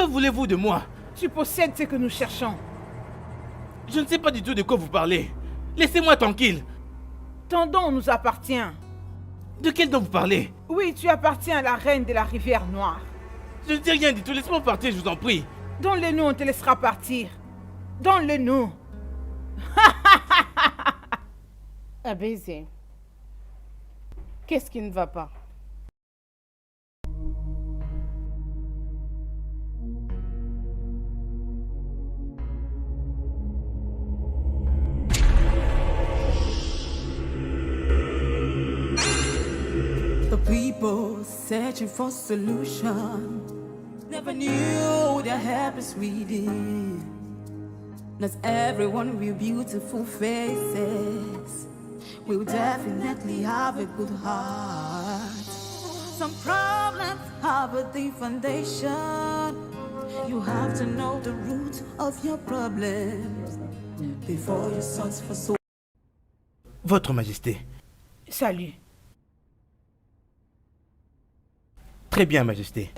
Que voulez-vous de moi? Tu possèdes ce que nous cherchons. Je ne sais pas du tout de quoi vous parlez. Laissez-moi tranquille. Ton don nous appartient. De quel don vous parlez? Oui, tu appartiens à la reine de la rivière Noire. Je ne dis rien du tout, laisse-moi partir, je vous en prie. Donne-le-nous, on te laissera partir. Donne-le-nous. Un baiser. Qu'est-ce qui ne va pas? The people searching for solution never knew their help is reading. Not everyone with beautiful faces will definitely have a good heart. Some problems have a deep foundation. You have to know the root of your problems before you search for so. Votre Majesté. Salut. Très bien, Majesté.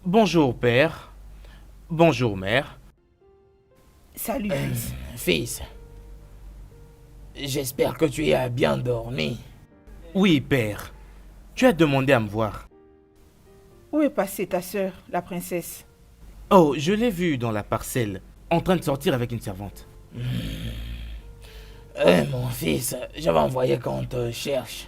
Bonjour, père. Bonjour, mère. Salut, fils. Fils, j'espère que tu as bien dormi. Oui, père. Tu as demandé à me voir. Où est passée ta sœur, la princesse? Oh, je l'ai vue dans la parcelle, en train de sortir avec une servante. Mon fils, j'avais envoyé qu'on te cherche.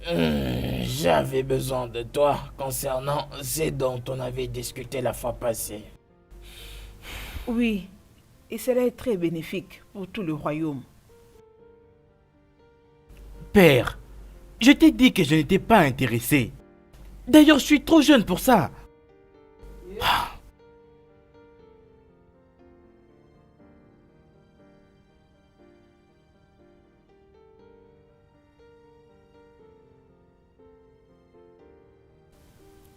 J'avais besoin de toi concernant ce dont on avait discuté la fois passée. Oui, et cela est très bénéfique pour tout le royaume. Père, je t'ai dit que je n'étais pas intéressé. D'ailleurs, je suis trop jeune pour ça.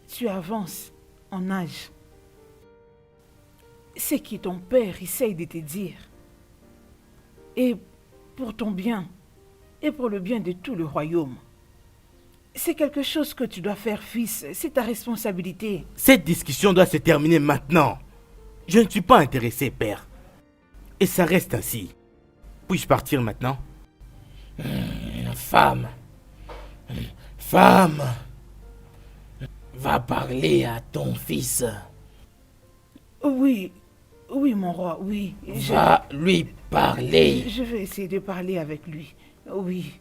Tu avances en âge. C'est qui ton père essaye de te dire. Et pour ton bien, et pour le bien de tout le royaume. C'est quelque chose que tu dois faire, fils. C'est ta responsabilité. Cette discussion doit se terminer maintenant. Je ne suis pas intéressé, père. Et ça reste ainsi. Puis-je partir maintenant? Femme. Femme. Va parler à ton fils. Oui, oui, mon roi, oui. Va lui parler. Je vais essayer de parler avec lui. Oui.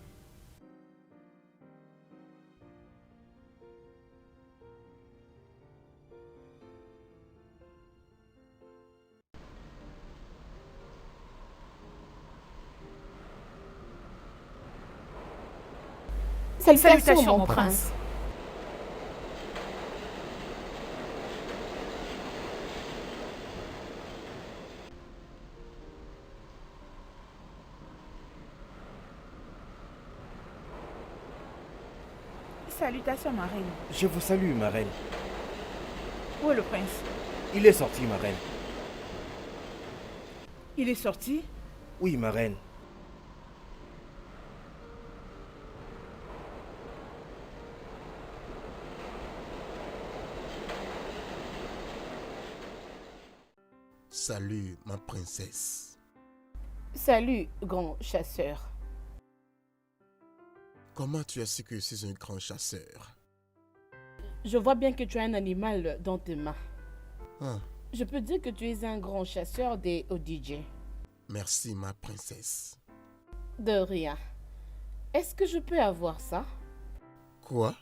Salutations, mon prince. Salutations, ma reine. Je vous salue, ma reine. Où est le prince? Il est sorti, ma reine. Il est sorti? Oui, ma reine. Salut, ma princesse. Salut, grand chasseur. Comment tu as su que je suis un grand chasseur? Je vois bien que tu as un animal dans tes mains. Ah, Je peux dire que tu es un grand chasseur des ODJ. merci, ma princesse. De rien. Est-ce que je peux avoir ça? Quoi?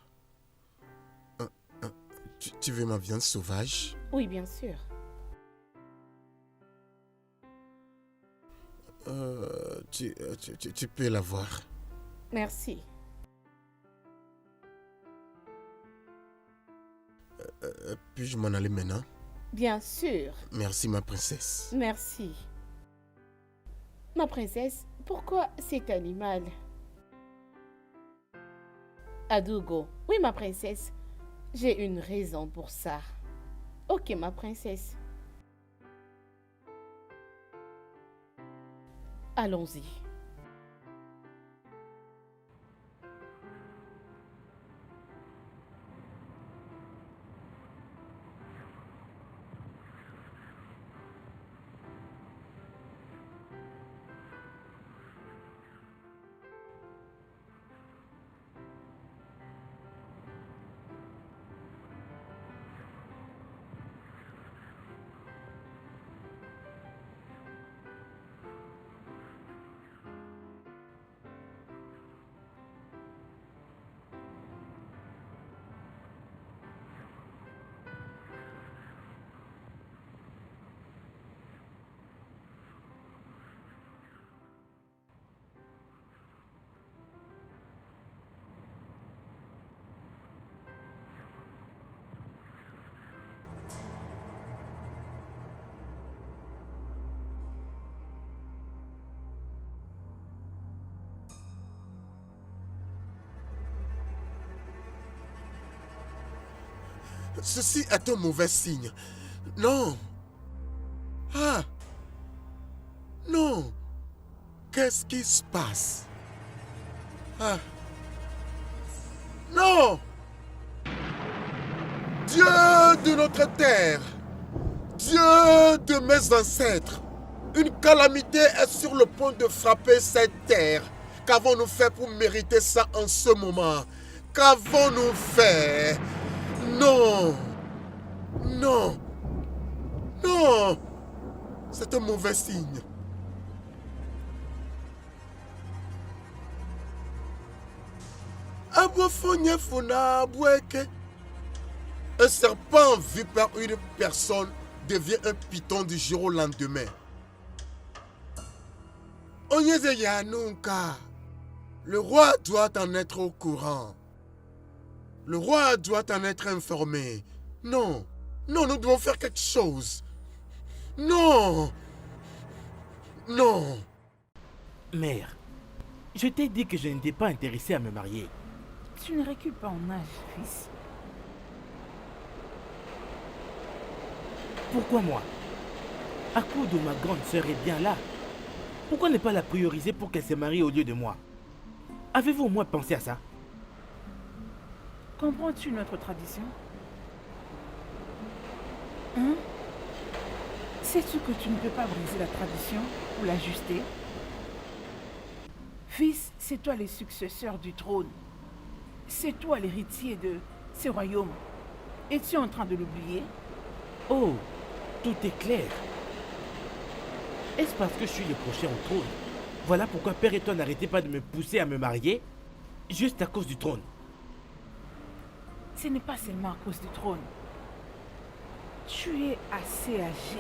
Tu veux ma viande sauvage? Oui, bien sûr. Tu peux l'avoir. Merci. Puis-je m'en aller maintenant? Bien sûr. Merci, ma princesse. Merci. Ma princesse, pourquoi cet animal? Adugo. Oui, ma princesse. J'ai une raison pour ça. Ok, ma princesse. Allons-y. Ceci est un mauvais signe. Non. Ah. Non. Qu'est-ce qui se passe? Ah. Non. Dieu de notre terre, Dieu de mes ancêtres, une calamité est sur le point de frapper cette terre. Qu'avons-nous fait pour mériter ça en ce moment? Qu'avons-nous fait? Non, non, non, c'est un mauvais signe. Un serpent vu par une personne devient un python du jour au lendemain. Le roi doit en être au courant. Le roi doit en être informé. Non, non, nous devons faire quelque chose. Non, non. Mère, je t'ai dit que je n'étais pas intéressé à me marier. Tu ne recules pas en âge, fils. Pourquoi moi? À cause de ma grande sœur est bien là. Pourquoi ne pas la prioriser pour qu'elle se marie au lieu de moi? Avez-vous au moins pensé à ça? Comprends-tu notre tradition? Hein? Sais-tu que tu ne peux pas briser la tradition ou l'ajuster? Fils, c'est toi le successeur du trône. C'est toi l'héritier de ce royaume. Es-tu en train de l'oublier? Oh, tout est clair. Est-ce parce que je suis le prochain au trône? Voilà pourquoi père et toi n'arrêtez pas de me pousser à me marier juste à cause du trône. Ce n'est pas seulement à cause du trône. Tu es assez âgé.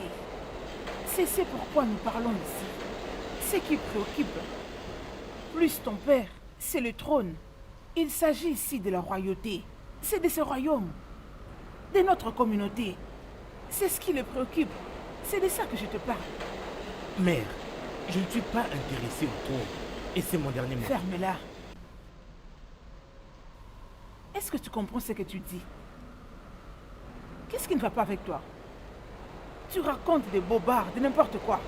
C'est pourquoi nous parlons ici. Ce qui préoccupe, plus ton père, c'est le trône. Il s'agit ici de la royauté. C'est de ce royaume, de notre communauté. C'est ce qui le préoccupe. C'est de ça que je te parle. Mère, je ne suis pas intéressé au trône. Et c'est mon dernier mot. Ferme-la. Est-ce que tu comprends ce que tu dis? Qu'est-ce qui ne va pas avec toi? Tu racontes des bobards, de n'importe quoi.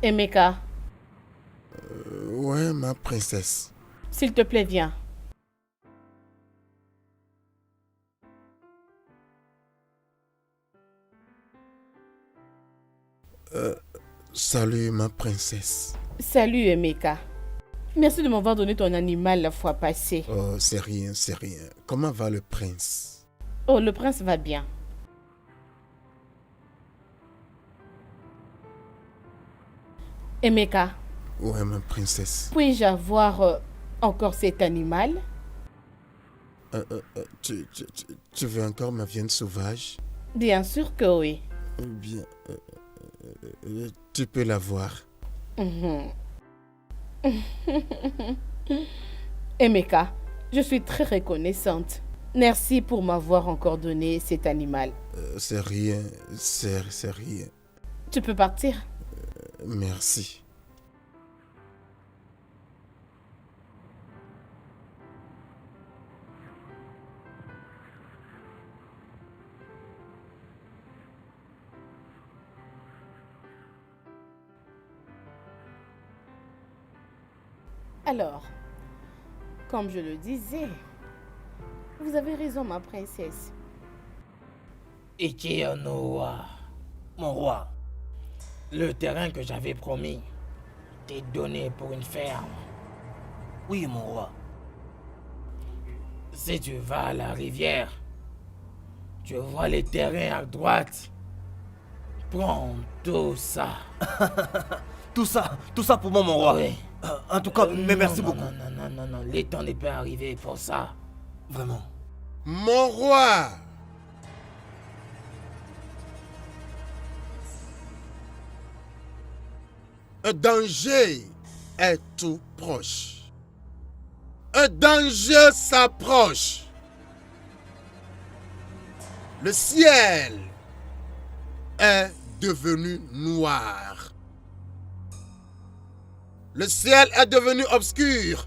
Emeka, Ouais, ma princesse. s'il te plaît, viens. Salut, ma princesse. Salut, Emeka. Merci de m'avoir donné ton animal la fois passée. Oh, c'est rien, c'est rien. Comment va le prince? Oh, le prince va bien. Emeka, Ouais, ma princesse. puis-je avoir encore cet animal? Tu veux encore ma viande sauvage? Bien sûr que oui. Bien, tu peux la voir. Emeka, je suis très reconnaissante. Merci pour m'avoir encore donné cet animal. C'est rien, c'est rien. Tu peux partir. Merci. Alors, comme je le disais, vous avez raison, ma princesse. Ikenoa, Mon roi, le terrain que j'avais promis t'est donné pour une ferme. oui, mon roi. Si tu vas à la rivière, tu vois les terrains à droite. Prends tout ça. Tout ça pour moi, mon roi. Oui. En tout cas, mais merci Non, beaucoup. Non, le temps n'est pas arrivé pour ça. Vraiment. Mon roi, un danger est tout proche. Un danger s'approche. Le ciel est devenu noir. Le ciel est devenu obscur.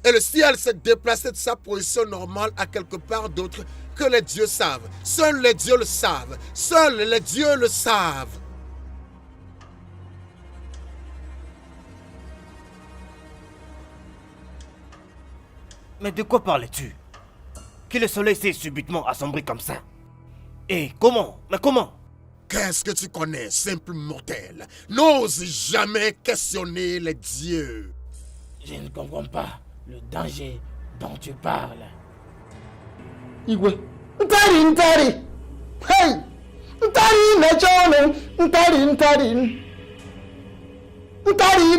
Et le ciel s'est déplacé de sa position normale à quelque part d'autre que les dieux savent. Seuls les dieux le savent. Seuls les dieux le savent. Mais de quoi parlais-tu? Que le soleil s'est subitement assombri comme ça? Et comment? Mais comment? Qu'est-ce que tu connais, simple mortel? N'ose jamais questionner les dieux. Je ne comprends pas le danger dont tu parles. Igwe, ntari, hey, ntari na-eche ọnụ, ntari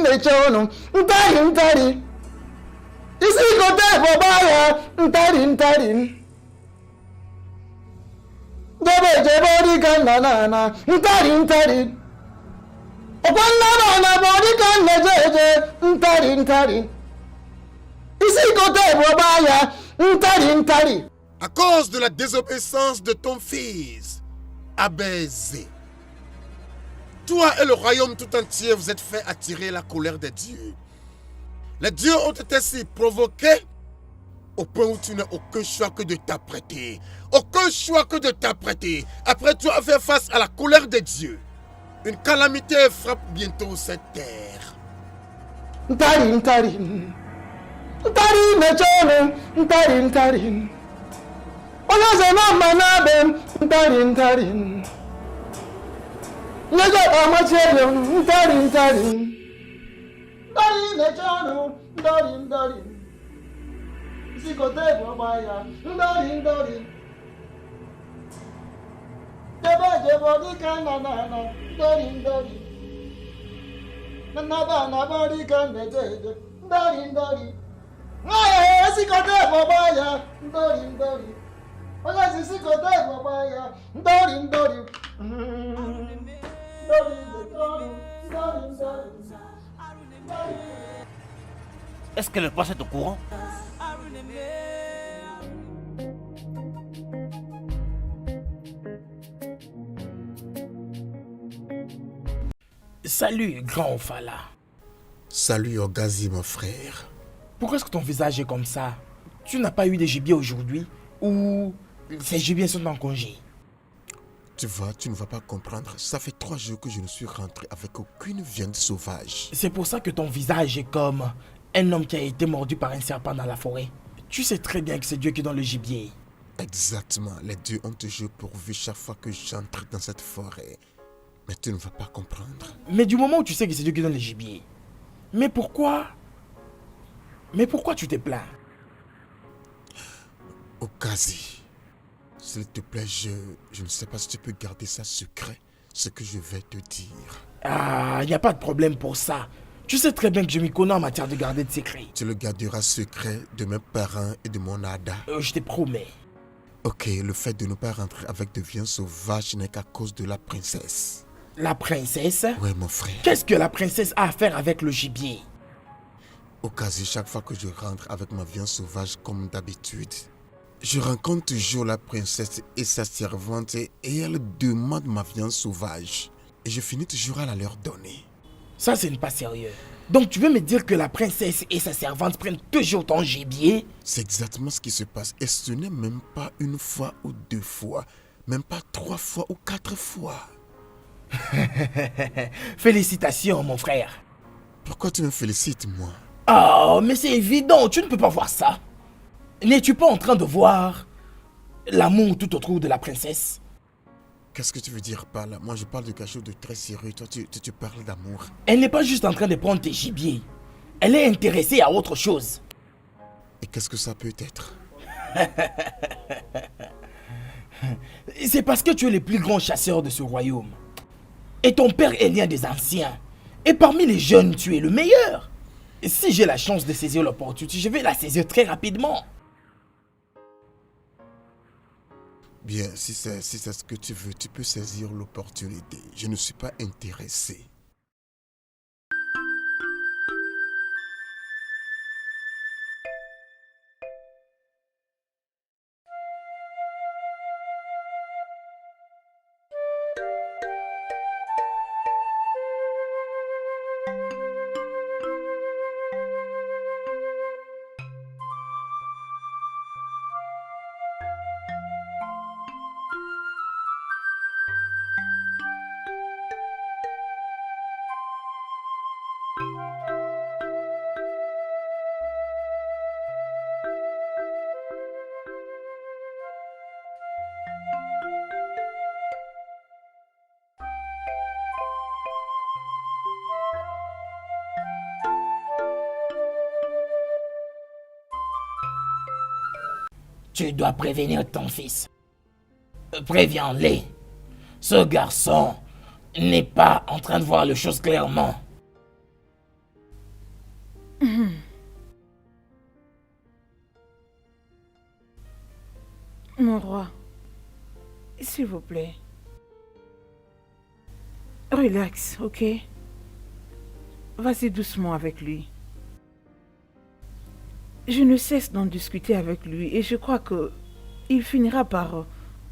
na-eche ọnụ, ntari, isi gote bọba ya, ntari, jebe ọdịka nna, ntari, ọkwa nna na bụ ọdịka nna jeje, ntari, isi gote bọba ya, ntari. À cause de la désobéissance de ton fils, abaisé. Toi et le royaume tout entier, vous êtes fait attirer la colère des dieux. Les dieux ont été si provoqués au point où tu n'as aucun choix que de t'apprêter. Aucun choix que de t'apprêter. Après, tu as fait face à la colère des dieux. Une calamité frappe bientôt cette terre. Ntari, na-eche ọnụ, ntari. Onye ze na mma na-abịa ntari. Nyego amachi elu ntari. Ntari na-eche ọnụ, ntari. Isikote bụ ọgba ya, ntari. Jebe dịka nna, ntari. Naba dịka nneje, ntari. Nwaanyị esikote bụ ọgba ya, ntari. Onye si kote baba ya, ndori. Est-ce que le prince est au courant? Salut, grand Ofala. Salut Ogazi, mon frère. Pourquoi est-ce que ton visage est comme ça? Tu n'as pas eu de gibier aujourd'hui? Ou ces gibiers sont en congé? Tu vois, tu ne vas pas comprendre. Ça fait 3 jours que je ne suis rentré avec aucune viande sauvage. C'est pour ça que ton visage est comme un homme qui a été mordu par un serpent dans la forêt. Tu sais très bien que c'est Dieu qui donne le gibier. Exactement. Les dieux ont toujours pourvu chaque fois que j'entre dans cette forêt. Mais tu ne vas pas comprendre. Mais du moment où tu sais que c'est Dieu qui donne le gibier, mais pourquoi tu te plains? Okazi, s'il te plaît, je ne sais pas si tu peux garder ça secret, ce que je vais te dire. Ah, il n'y a pas de problème pour ça. Tu sais très bien que je m'y connais en matière de garder de secrets. Tu le garderas secret de mes parents et de mon Ada. Je te promets. Ok, le fait de ne pas rentrer avec de viande sauvage n'est qu'à cause de la princesse. La princesse? Oui, mon frère. Qu'est-ce que la princesse a à faire avec le gibier? Okazi, chaque fois que je rentre avec ma viande sauvage comme d'habitude, je rencontre toujours la princesse et sa servante et elle demande ma viande sauvage. Et je finis toujours à la leur donner. Ça, ce n'est pas sérieux. Donc, tu veux me dire que la princesse et sa servante prennent toujours ton gibier? C'est exactement ce qui se passe. Et ce n'est même pas 1 fois ou 2 fois. Même pas 3 fois ou 4 fois. Félicitations, mon frère. Pourquoi tu me félicites, moi? Ah, mais c'est évident, tu ne peux pas voir ça. N'es-tu pas en train de voir l'amour tout autour de la princesse? Qu'est-ce que tu veux dire par là? Moi, je parle de quelque chose de très sérieux. Toi, tu parles d'amour. Elle n'est pas juste en train de prendre tes gibiers. Elle est intéressée à autre chose. Et qu'est-ce que ça peut être? C'est parce que tu es le plus grand chasseur de ce royaume. Et ton père est l'un des anciens. Et parmi les jeunes, tu es le meilleur. Et si j'ai la chance de saisir l'opportunité, je vais la saisir très rapidement. Bien, si c'est ce que tu veux, tu peux saisir l'opportunité. Je ne suis pas intéressé. Tu dois prévenir ton fils. Préviens-le. Ce garçon n'est pas en train de voir les choses clairement. Mon roi, s'il vous plaît. Relax, ok? Vas-y doucement avec lui. Je ne cesse d'en discuter avec lui et je crois que il finira par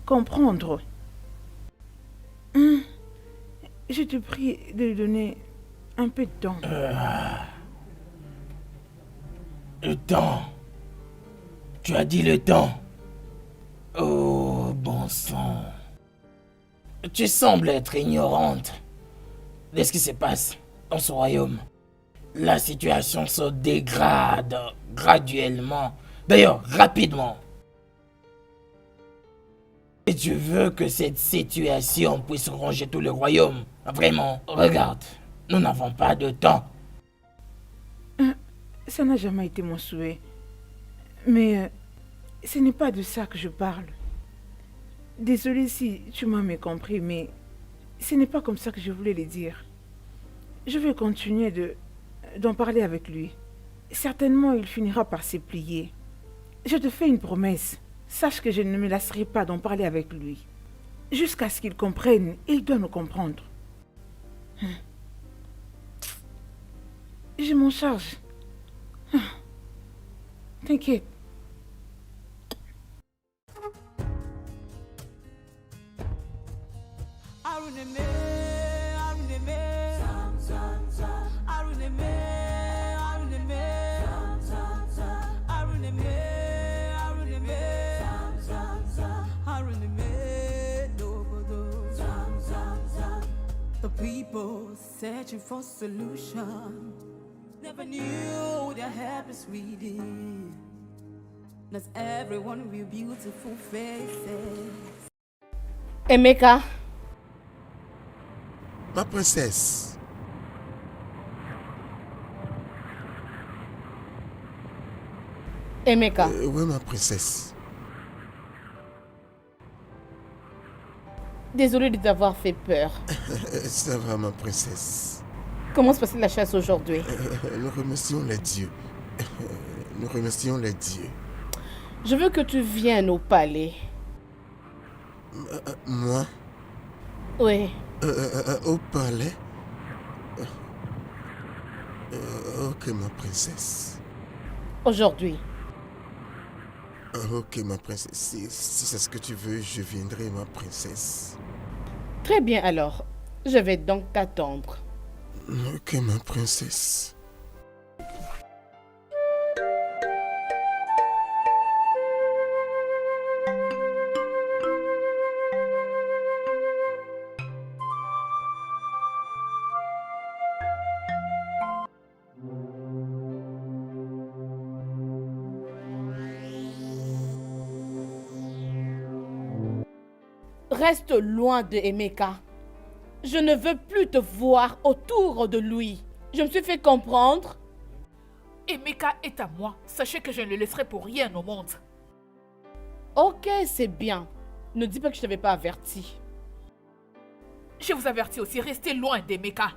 comprendre. Je te prie de lui donner un peu de temps. Le temps. Tu as dit le temps. Oh, bon sang. Tu sembles être ignorante de ce qui se passe dans ce royaume. La situation se dégrade graduellement. D'ailleurs, rapidement. Et tu veux que cette situation puisse ranger tout le royaume? Vraiment, regarde, nous n'avons pas de temps. Ça n'a jamais été mon souhait. Mais ce n'est pas de ça que je parle. Désolée si tu m'as mécompris, mais ce n'est pas comme ça que je voulais le dire. Je vais continuer d'en parler avec lui. Certainement, il finira par se plier. Je te fais une promesse. Sache que je ne me lasserai pas d'en parler avec lui. Jusqu'à ce qu'il comprenne, et il doit nous comprendre. Je m'en charge. T'inquiète. The people searching for solution never knew their happiness reading. Not everyone with beautiful faces. Emeka, Ma princesse, Emeka, oui, ma princesse. désolée de t'avoir fait peur. Ça va, ma princesse. Comment se passe la chasse aujourd'hui? Nous remercions les dieux. Nous remercions les dieux. Je veux que tu viennes au palais. Moi, Oui, au palais. Ok, ma princesse. aujourd'hui. Ok, ma princesse. Si c'est ce que tu veux, je viendrai, ma princesse. Très bien alors. Je vais donc t'attendre. Ok, ma princesse. Reste loin de Emeka. Je ne veux plus te voir autour de lui. Je me suis fait comprendre. Emeka est à moi. Sachez que je ne le laisserai pour rien au monde. Ok, c'est bien. Ne dis pas que je ne t'avais pas averti. Je vous avertis aussi, restez loin d'Emeka.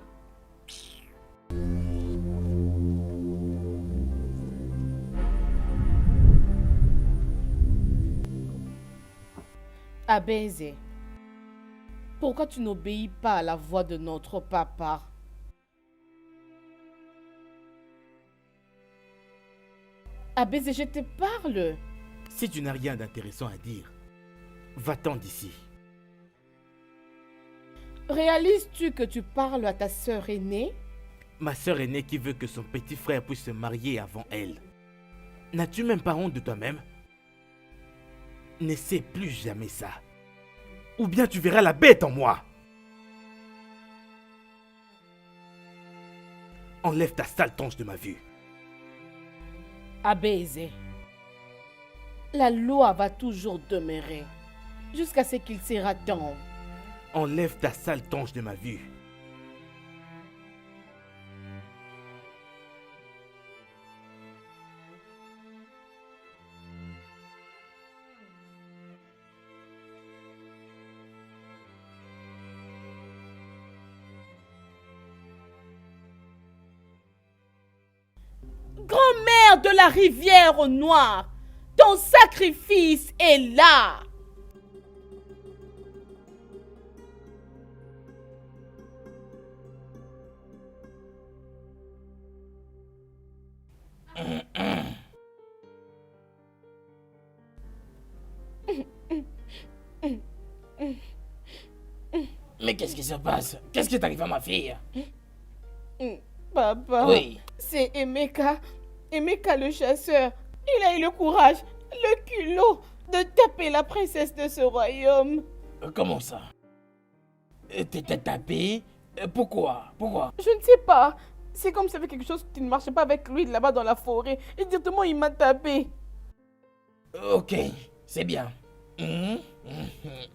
Abézé, pourquoi tu n'obéis pas à la voix de notre papa? Abézé, je te parle. Si tu n'as rien d'intéressant à dire, va-t'en d'ici. Réalises-tu que tu parles à ta sœur aînée? Ma sœur aînée qui veut que son petit frère puisse se marier avant elle. N'as-tu même pas honte de toi-même? N'essaie plus jamais ça. Ou bien tu verras la bête en moi. Enlève ta sale tonche de ma vue. Abézé, la loi va toujours demeurer jusqu'à ce qu'il sera temps. Enlève ta sale tonche de ma vue. Grand-mère de la rivière noire, ton sacrifice est là. Mais qu'est-ce qui se passe? Qu'est-ce qui t'arrive à ma fille? Papa, Oui. c'est Emeka. Emeka le chasseur. Il a eu le courage, le culot de taper la princesse de ce royaume. Comment ça? T'étais tapé? Pourquoi? Pourquoi? Je ne sais pas. C'est comme s'il y avait quelque chose qui ne marchait pas avec lui là-bas dans la forêt. Et directement, il m'a tapé. Ok, c'est bien.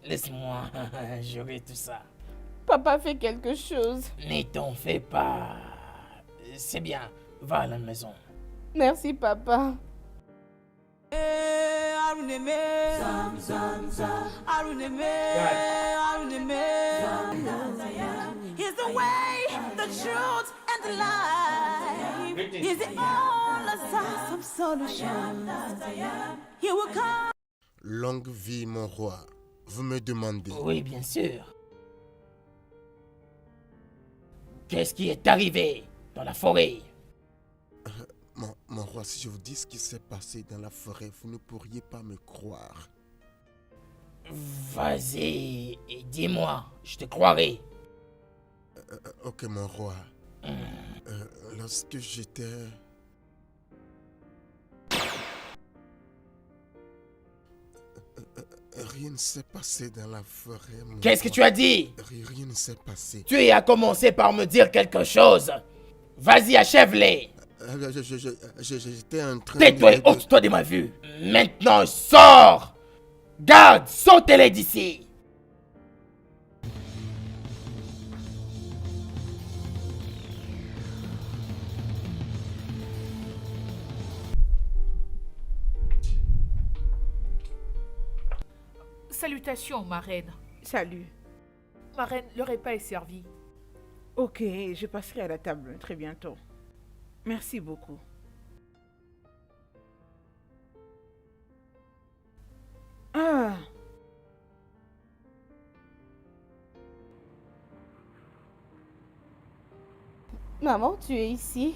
Laisse-moi gérer tout ça. Papa fait quelque chose. Ne t'en fais pas. C'est bien, va à la maison. Merci, papa. He's the way, the truth, and the life. He's the only source of solution. He will come. Longue vie, mon roi. Vous me demandez. Oui, bien sûr. Qu'est-ce qui est arrivé dans la forêt? Mon roi, si je vous dis ce qui s'est passé dans la forêt, vous ne pourriez pas me croire. Vas-y, et dis-moi, je te croirai. Ok, mon roi. Lorsque j'étais... Rien ne s'est passé dans la forêt. Qu'est-ce que tu as dit? Rien ne s'est passé. Tu as commencé par me dire quelque chose. Vas-y, achève-les. J'étais en train Tais-toi et ôte-toi de ma vue. Maintenant, sors. Garde, sautez-les d'ici. Salutations, ma reine. Salut. Ma reine, le repas est servi. Ok, je passerai à la table très bientôt. Merci beaucoup. Ah, Maman, tu es ici?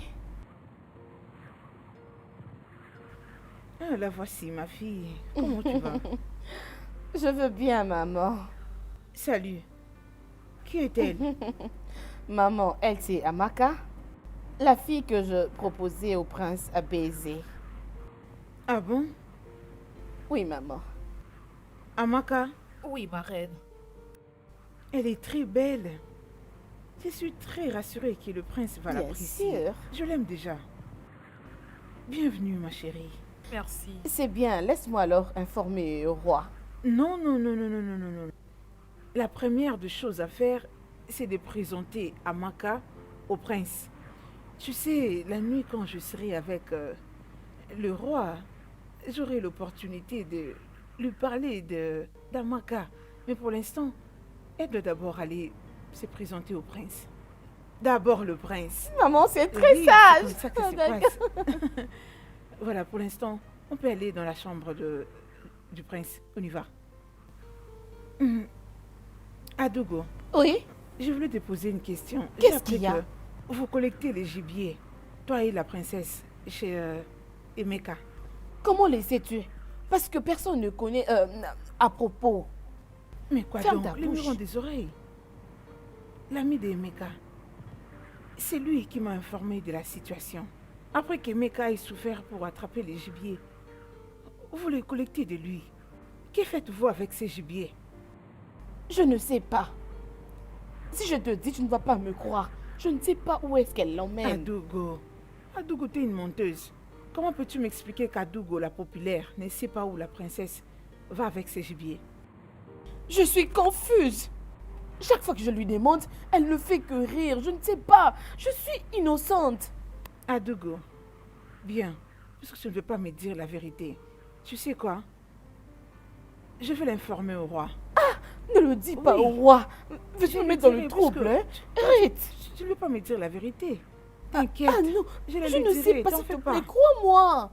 la voici, ma fille. Comment tu vas? Je veux bien, maman. Salut. Qui est-elle? Maman, elle c'est Amaka, la fille que je proposais au prince à baiser. Ah bon? Oui, maman. Amaka, Oui, ma reine. elle est très belle. Je suis très rassurée que le prince va Bien l'apprécier. sûr. Je l'aime déjà. Bienvenue, ma chérie. Merci. C'est bien, laisse-moi alors informer au roi. Non, non, non, non, non, non, non, non. La première des choses à faire, c'est de présenter Amaka au prince. Tu sais, la nuit quand je serai avec le roi, j'aurai l'opportunité de lui parler d'Amaka. Mais pour l'instant, elle doit d'abord aller se présenter au prince. D'abord le prince. Maman, c'est très Oui, sage. c'est comme ça que Ah, se passe. Voilà, pour l'instant, on peut aller dans la chambre du prince. On y va. Adogo, Oui, je voulais te poser une question. Qu'est-ce J'ai appris qu'il y a? que vous collectez les gibiers, toi et la princesse, chez Emeka. comment les sais-tu? Parce que personne ne connaît à propos. Mais quoi Ferme donc, ta les bouche. murons des oreilles. L'ami d'Emeka, c'est lui qui m'a informé de la situation. Après qu'Emeka ait souffert pour attraper les gibiers, vous les collectez de lui. Que faites-vous avec ces gibiers? Je ne sais pas. Si je te dis, tu ne vas pas me croire. Je ne sais pas où est-ce qu'elle l'emmène. Adogo, t'es une menteuse. Comment peux-tu m'expliquer qu'Adogo, la populaire, ne sait pas où la princesse va avec ses gibiers? Je suis confuse. Chaque fois que je lui demande, elle ne fait que rire. Je ne sais pas. Je suis innocente. Adogo, bien, puisque tu ne veux pas me dire la vérité, tu sais quoi? Je vais l'informer au roi. Ne le dis pas Oui. au roi. Veux-tu Je me le mettre dans dirai le parce que trouble, hein? Arrête. Tu ne veux pas me dire la vérité. T'inquiète. Ah non, je je le ne dirai, sais pas, t'en s'il te fais plaît. pas. Crois-moi.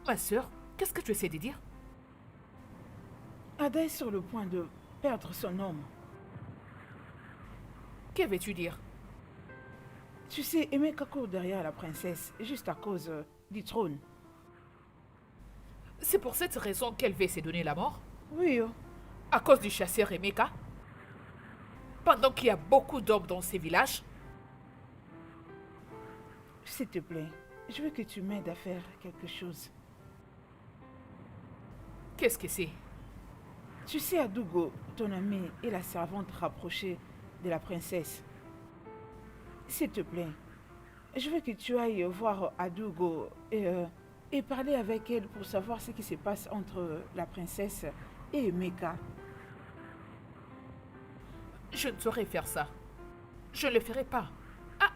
Ma sœur, qu'est-ce que tu essaies de dire? Ada est sur le point de perdre son homme. Que veux-tu dire? Tu sais, Emeka court derrière la princesse, juste à cause du trône. C'est pour cette raison qu'elle veut se donner la mort? Oui, oh. À cause du chasseur Emeka? Pendant qu'il y a beaucoup d'hommes dans ces villages? S'il te plaît, je veux que tu m'aides à faire quelque chose. Qu'est-ce que c'est? Tu sais, Adogo, ton amie est la servante rapprochée de la princesse. S'il te plaît, je veux que tu ailles voir Adogo et parler avec elle pour savoir ce qui se passe entre la princesse et Emeka. Je ne saurais faire ça. Je ne le ferai pas.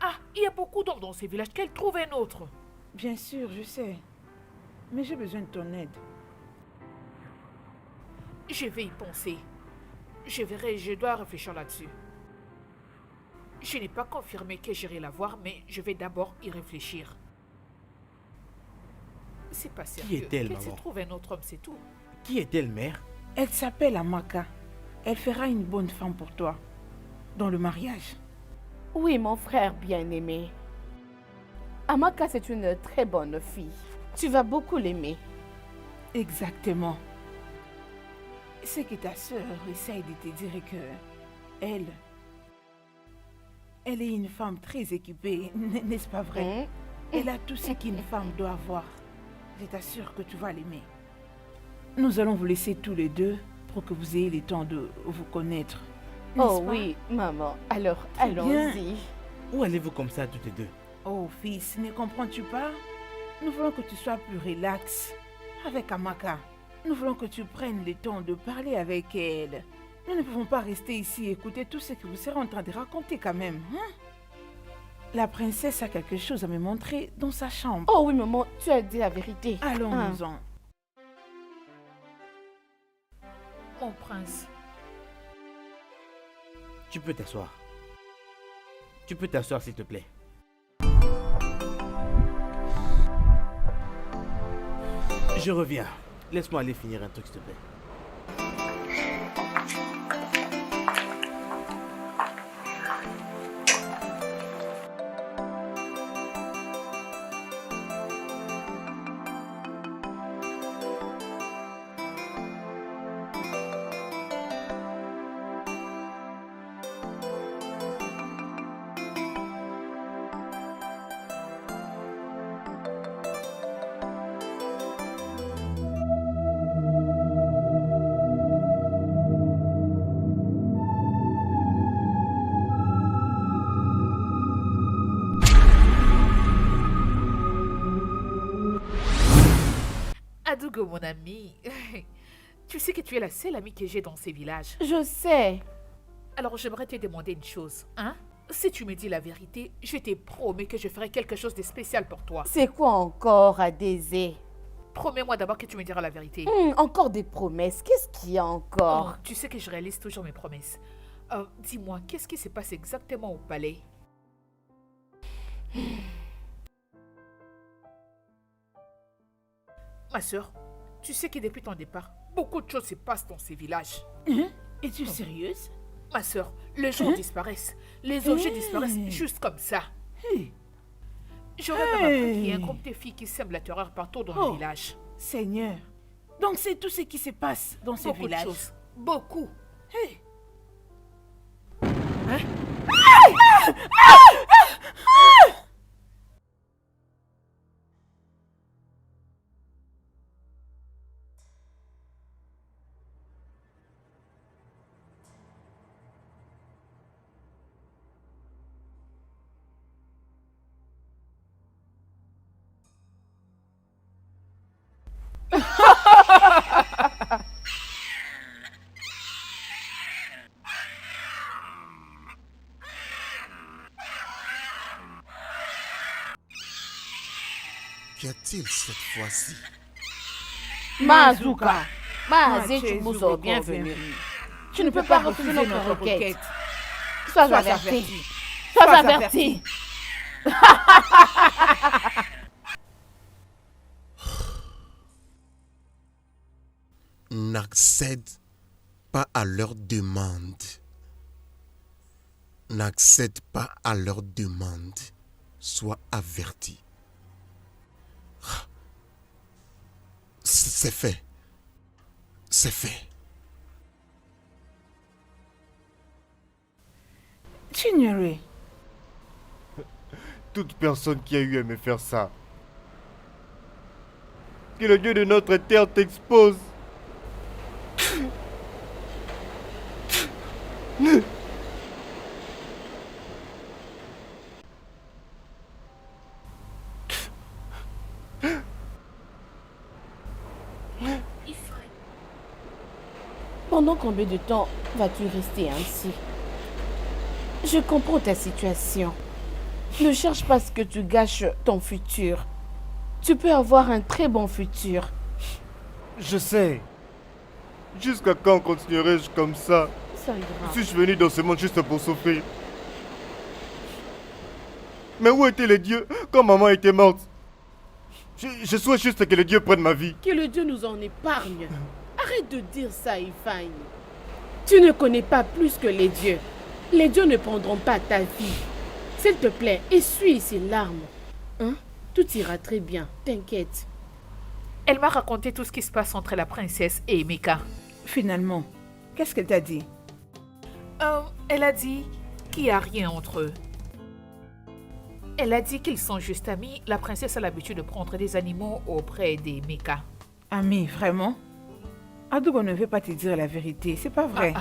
Ah, il y a beaucoup d'hommes dans ces villages. Qu'elle trouve un autre. Bien sûr, je sais. Mais j'ai besoin de ton aide. Je vais y penser. Je verrai, je dois réfléchir là-dessus. Je n'ai pas confirmé que j'irai la voir, mais je vais d'abord y réfléchir. C'est pas sérieux. est-elle, Qu'elle se maman? trouve un autre homme, c'est tout. Qui est-elle, mère? Elle s'appelle Amaka. Elle fera une bonne femme pour toi dans le mariage. Oui, mon frère bien-aimé. Amaka, c'est une très bonne fille. Tu vas beaucoup l'aimer. Exactement. C'est que ta sœur essaye de te dire que elle est une femme très équipée, n'est-ce pas vrai? Elle a tout ce qu'une femme doit avoir. Je t'assure que tu vas l'aimer. Nous allons vous laisser tous les deux pour que vous ayez le temps de vous connaître. N'est-ce Oh pas? oui, maman. Alors, C'est bien. allons-y. Où allez-vous comme ça, toutes les deux? Oh fils, ne comprends-tu pas? Nous voulons que tu sois plus relax avec Amaka. Nous voulons que tu prennes le temps de parler avec elle. Nous ne pouvons pas rester ici et écouter tout ce que vous serez en train de raconter quand même. Hein? La princesse a quelque chose à me montrer dans sa chambre. Oh oui, maman, tu as dit la vérité. Allons-nous-en. Mon prince, Tu peux t'asseoir. Tu peux t'asseoir, s'il te plaît. Je reviens. Laisse-moi aller finir un truc, s'il te plaît. Adougo, mon ami, tu sais que tu es la seule amie que j'ai dans ces villages. Je sais. Alors j'aimerais te demander une chose, hein? Si tu me dis la vérité, je te promets que je ferai quelque chose de spécial pour toi. C'est quoi encore, Adézé? Promets-moi d'abord que tu me diras la vérité. Encore des promesses. Qu'est-ce qu'il y a encore? Tu sais que je réalise toujours mes promesses. Dis-moi, qu'est-ce qui se passe exactement au palais? Ma soeur, tu sais que depuis ton départ, beaucoup de choses se passent dans ces villages. Hein? Es-tu sérieuse? Ma soeur, les gens disparaissent. Les objets disparaissent juste comme ça. J'aurais même appris qu'il y a un groupe de filles qui sèment la terreur partout dans le village. Seigneur. Donc c'est tout ce qui se passe dans ce Beaucoup village. de choses. Beaucoup. Hey. Hein? Qu'y a-t-il cette fois-ci? Mazuka. Maazé Chimbuzo, bienvenue. Tu ne peux pas refuser notre requête. Sois averti. Sois averti. N'accède pas à leur demande. N'accède pas à leur demande. Sois averti. C'est fait. C'est fait. Chinyere. Toute personne qui a eu à me faire ça. Que le Dieu de notre terre t'expose. Pendant combien de temps vas-tu rester ainsi? Je comprends ta situation. Ne cherche pas ce que tu gâches ton futur. Tu peux avoir un très bon futur. Je sais. Jusqu'à quand continuerai-je comme ça? Ça ira. Suis-je venu dans ce monde juste pour souffrir? Mais où étaient les dieux quand maman était morte? Je souhaite juste que les dieux prennent ma vie. Que le Dieu nous en épargne. Arrête de dire ça, Ifeanyi. Tu ne connais pas plus que les dieux. Les dieux ne prendront pas ta vie. S'il te plaît, essuie ces larmes. Hein? Tout ira très bien, t'inquiète. Elle m'a raconté tout ce qui se passe entre la princesse et Emeka. Finalement, qu'est-ce qu'elle t'a dit? Elle a dit qu'il n'y a rien entre eux. Elle a dit qu'ils sont juste amis. La princesse a l'habitude de prendre des animaux auprès d'Emeka. Ami, vraiment? Adougo ne veut pas te dire la vérité, c'est pas vrai.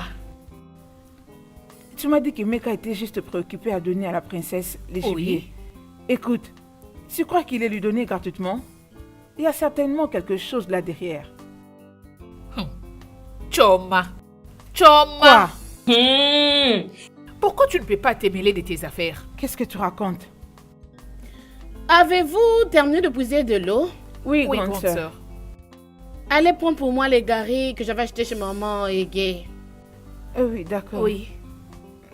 Tu m'as dit que Meka était juste préoccupé à donner à la princesse les gibiers. Écoute, tu crois qu'il est lui donné gratuitement? Il y a certainement quelque chose là derrière. Choma. Quoi? Pourquoi tu ne peux pas te mêler de tes affaires? Qu'est-ce que tu racontes? Avez-vous terminé de puiser de l'eau? Oui, grande sœur. Allez prendre pour moi les garis que j'avais achetés chez maman et Gay. Oui, d'accord. Oui.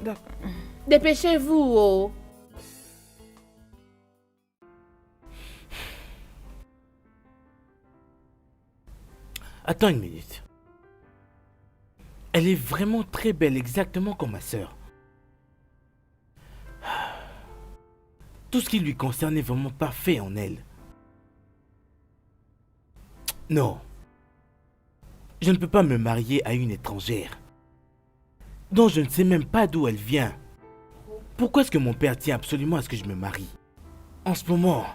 D'accord. Dépêchez-vous, oh. Attends une minute. Elle est vraiment très belle, exactement comme ma sœur. Tout ce qui lui concerne est vraiment parfait en elle. Non. Je ne peux pas me marier à une étrangère, dont je ne sais même pas d'où elle vient. Pourquoi est-ce que mon père tient absolument à ce que je me marie? En ce moment...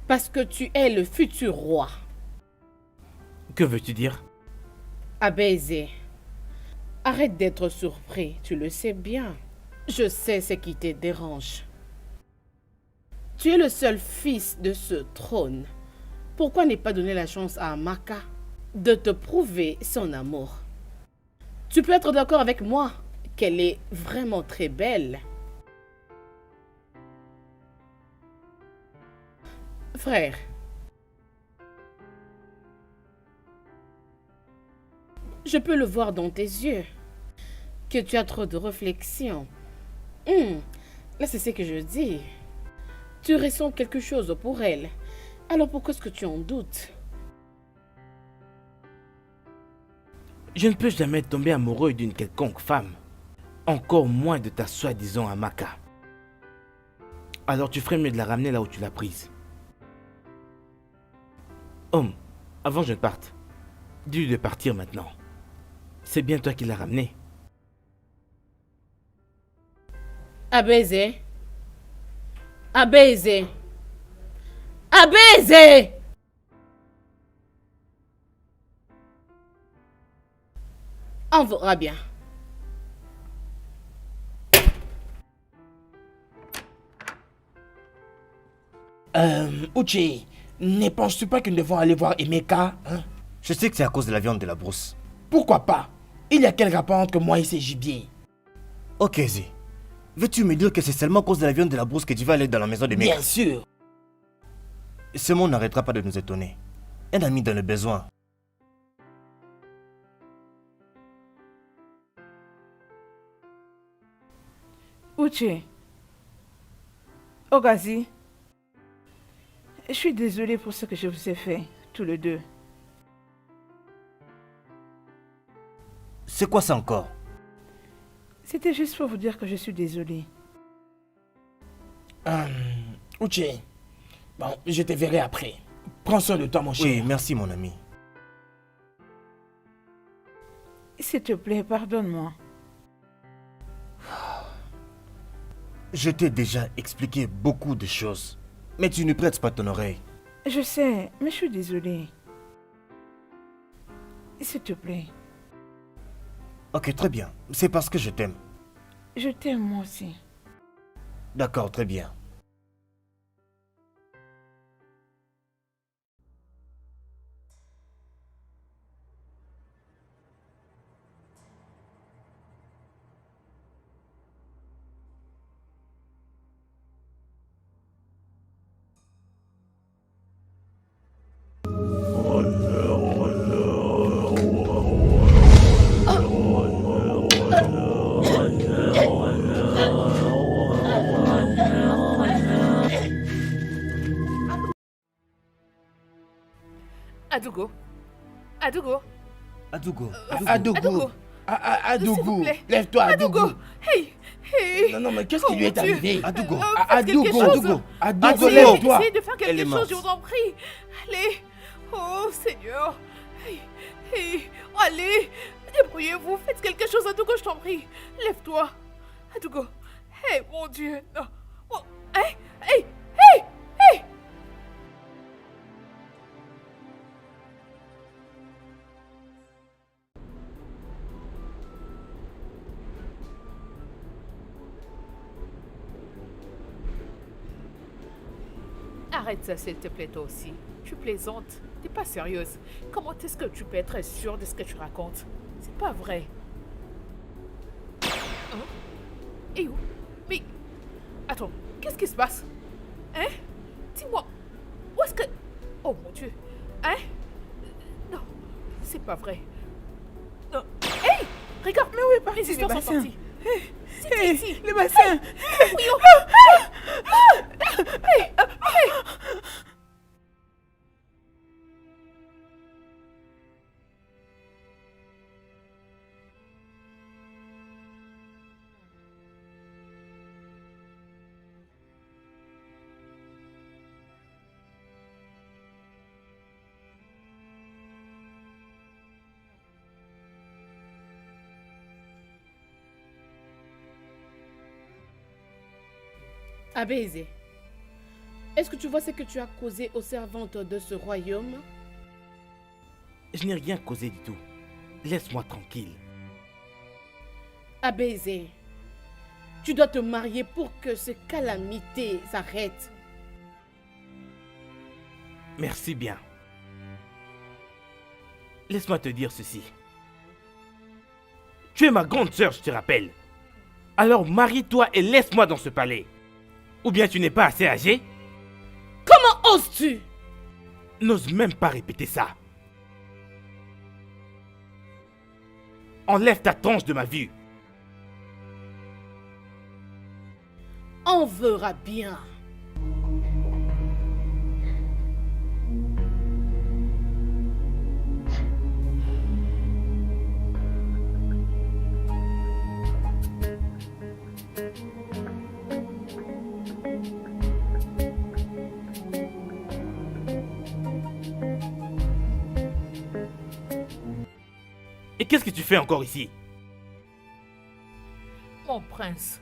Parce que tu es le futur roi. Que veux-tu dire? Abézé, arrête d'être surpris, tu le sais bien. Je sais ce qui te dérange. Tu es le seul fils de ce trône. Pourquoi ne pas donner la chance à Amaka de te prouver son amour? Tu peux être d'accord avec moi qu'elle est vraiment très belle. Frère, je peux le voir dans tes yeux que tu as trop de réflexion. Là, c'est ce que je dis. Tu ressens quelque chose pour elle. Alors pourquoi est-ce que tu en doutes? Je ne peux jamais tomber amoureux d'une quelconque femme. Encore moins de ta soi-disant Amaka. Alors tu ferais mieux de la ramener là où tu l'as prise. Homme, avant que je ne parte, dis-lui de partir maintenant. C'est bien toi qui l'as ramenée. À baiser. À baiser. À baiser. On verra bien. Uche, ne penses-tu pas que nous devons aller voir Emeka, hein? Je sais que c'est à cause de la viande de la brousse. Pourquoi pas? Il y a quel rapport entre moi et ces gibiers? Ok, Zé. Veux-tu me dire que c'est seulement à cause de la viande de la brousse que tu vas aller dans la maison de Meka? Bien sûr. Ce monde n'arrêtera pas de nous étonner. Un ami dans le besoin. Uche. Ogazi. Je suis désolée pour ce que je vous ai fait, tous les deux. C'est quoi ça encore? C'était juste pour vous dire que je suis désolée. Uche, bon, je te verrai après. Prends soin de toi, mon cher. Oui, merci mon ami. S'il te plaît, pardonne-moi. Je t'ai déjà expliqué beaucoup de choses. Mais tu ne prêtes pas ton oreille. Je sais, mais je suis désolée. S'il te plaît. Ok, très bien. C'est parce que je t'aime. Je t'aime moi aussi. D'accord, très bien. Adougo. Adougo. Adougo. Adougou. Adougou. S'il vous plaît. Lève-toi, Adougou. Adougo. Hey. Hey. Non, mais qu'est-ce qui lui est mon Dieu. arrivé? Adougo. Faites quelque chose. Adougou. Adougou, Essayez, lève-toi. essayez de faire Elle est quelque morte. chose, je vous en prie. Allez. Oh, Seigneur. Hey. Hey. Allez. Débrouillez-vous. Faites quelque chose, Adougo, je t'en prie. Lève-toi. Adougo. Hey, mon Dieu. Non. Oh. Hey. Hey. Hey. Hey. Arrête ça, s'il te plaît, toi aussi. Tu plaisantes. T'es pas sérieuse. Comment est-ce que tu peux être sûre de ce que tu racontes? C'est pas vrai. Hein? Et où? Mais... Attends, qu'est-ce qui se passe? Hein? Dis-moi. Où est-ce que... Oh mon Dieu. Hein? Non, c'est pas vrai. Non. Hey! Regarde, mais oui, les histoires sont sorties. C'est ici. Le bassin. Voyons. Hey! Hey! Abézé, est-ce que tu vois ce que tu as causé aux servantes de ce royaume? Je n'ai rien causé du tout. Laisse-moi tranquille. Abézé, tu dois te marier pour que ces calamités s'arrêtent. Merci bien. Laisse-moi te dire ceci. Tu es ma grande sœur, je te rappelle. Alors marie-toi et laisse-moi dans ce palais. Ou bien tu n'es pas assez âgé? Comment oses-tu? N'ose même pas répéter ça. Enlève ta tronche de ma vue. On verra bien. Et qu'est-ce que tu fais encore ici? Mon prince,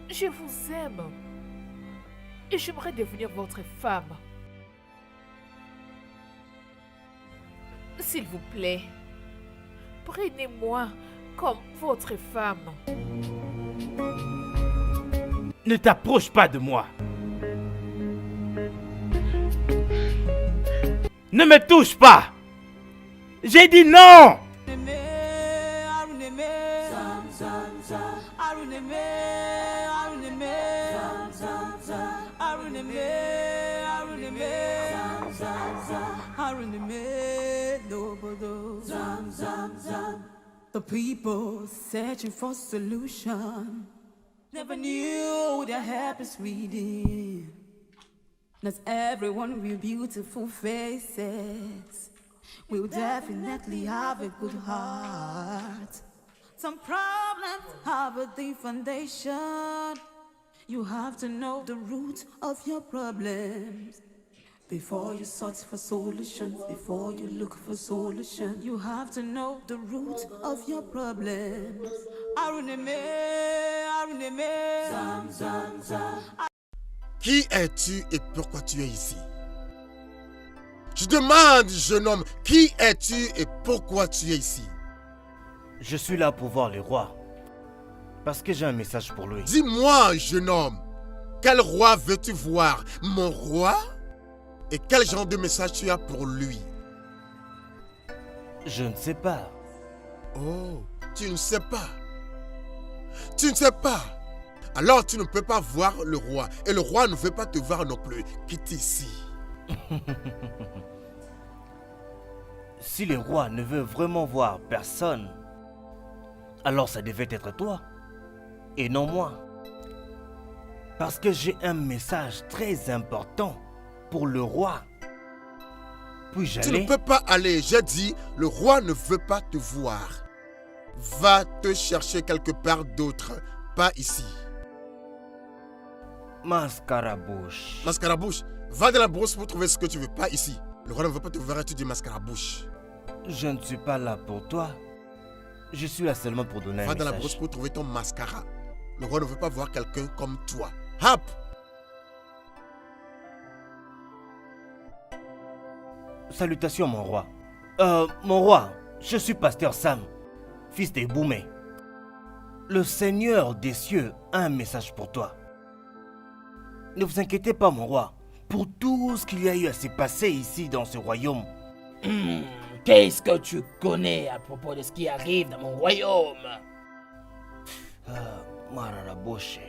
je vous aime. Et j'aimerais devenir votre femme. S'il vous plaît, prenez-moi comme votre femme. Ne t'approche pas de moi. Ne me touche pas. J'ai dit non. The people searching for solution never knew their help is reading. Not everyone with beautiful faces will definitely have a good heart. Some problems have a deep foundation. You have to know the root of your problems before you search for solutions, before you look for solutions. You have to know the root of your problems. Qui es-tu et pourquoi tu es ici? Je demande, jeune homme, qui es-tu et pourquoi tu es ici? Je suis là pour voir le roi. Parce que j'ai un message pour lui. Dis-moi, jeune homme, quel roi veux-tu voir? Mon roi? Et quel genre de message tu as pour lui? Je ne sais pas. Oh, tu ne sais pas. Tu ne sais pas. Alors tu ne peux pas voir le roi. Et le roi ne veut pas te voir non plus. Quitte ici. Si le roi ne veut vraiment voir personne, alors ça devait être toi. Et non moi. Parce que j'ai un message très important pour le roi. Puis-je Tu aller? ne peux pas aller. J'ai dit, le roi ne veut pas te voir. Va te chercher quelque part d'autre. Pas ici. Mascarabouche. Mascarabouche, va dans la brousse pour trouver ce que tu veux. Pas ici. Le roi ne veut pas te voir et tu dis mascarabouche. Je ne suis pas là pour toi. Je suis là seulement pour donner un Va dans la message. brousse pour trouver ton mascara. Le roi ne veut pas voir quelqu'un comme toi. Hop! Salutations, mon roi. Mon roi, je suis pasteur Sam, fils de Boumé. Le Seigneur des cieux a un message pour toi. Ne vous inquiétez pas, mon roi, pour tout ce qu'il y a eu à se passer ici dans ce royaume. Qu'est-ce que tu connais à propos de ce qui arrive dans mon royaume? Mararaboshe.